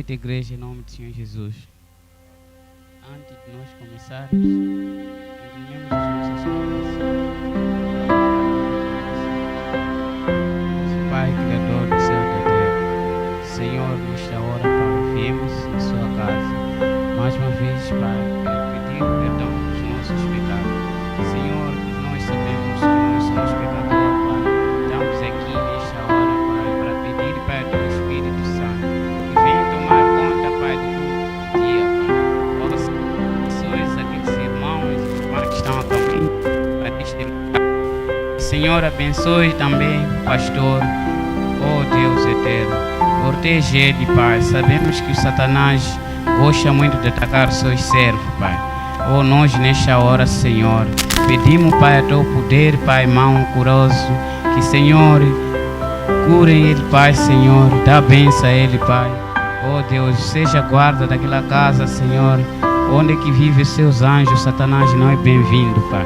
noite, igreja, em nome do Senhor Jesus. Antes de nós começarmos, inclinemos as nossas cabeças. Nosso Pai, Criador do céu e da terra, Senhor, nesta hora, Pai, viemos em sua casa. Mais uma vez, Pai, pedir perdão dos nossos pecados. Senhor, nós sabemos que nós somos pecadores, Pai. Estamos aqui nesta hora, Pai, para pedir, Pai, ao Teu Espírito Santo, que venha tomar conta, Pai, do dia, Pai. Ó, Senhor, aqueles irmãos que estão a caminho para este lugar. Senhor, abençoe também o pastor, ó Deus eterno. Protege ele, Pai. Sabemos que o Satanás gosta muito de atacar seus servos, Pai. Oh, nós nesta hora, Senhor, pedimos, Pai, a Teu poder, Pai, mão curoso, que, Senhor, curem ele, Pai, Senhor, dá bênção a ele, Pai. Oh, Deus, seja guarda daquela casa, Senhor, onde que vive os seus anjos. Satanás não é bem-vindo, Pai.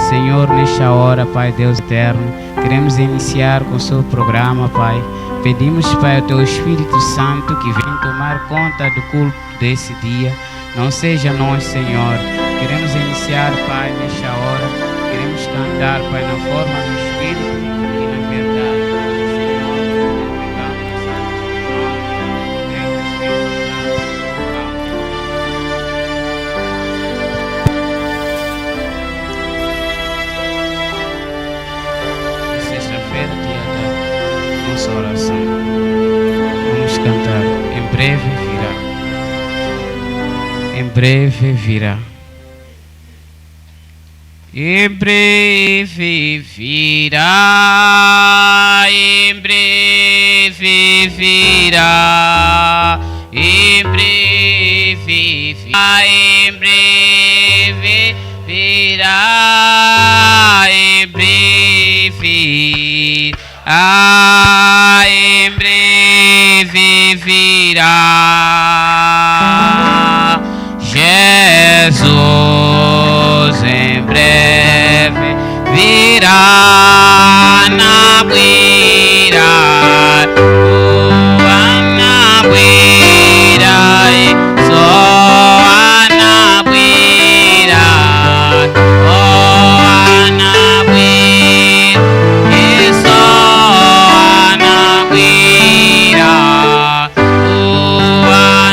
Senhor, nesta hora, Pai, Deus eterno, queremos iniciar com o seu programa, Pai. Pedimos, Pai, ao Teu Espírito Santo que venha tomar conta do culto desse dia. Não seja nós, Senhor. Queremos iniciar, Pai, nesta hora. Queremos cantar, Pai, na forma do Espírito e na verdade. Senhor, entregamos sexta-feira, dia da nossa oração. Vamos cantar. Em breve virá. Em breve virá. Em breve virá, em breve virá, em breve virá, em breve virá, em breve virá, em breve virá, Jesus em breve virá na beira, na beira, só na beira, oh na beira, só na beira, oh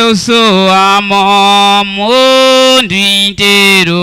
eu sou amor, mundo inteiro.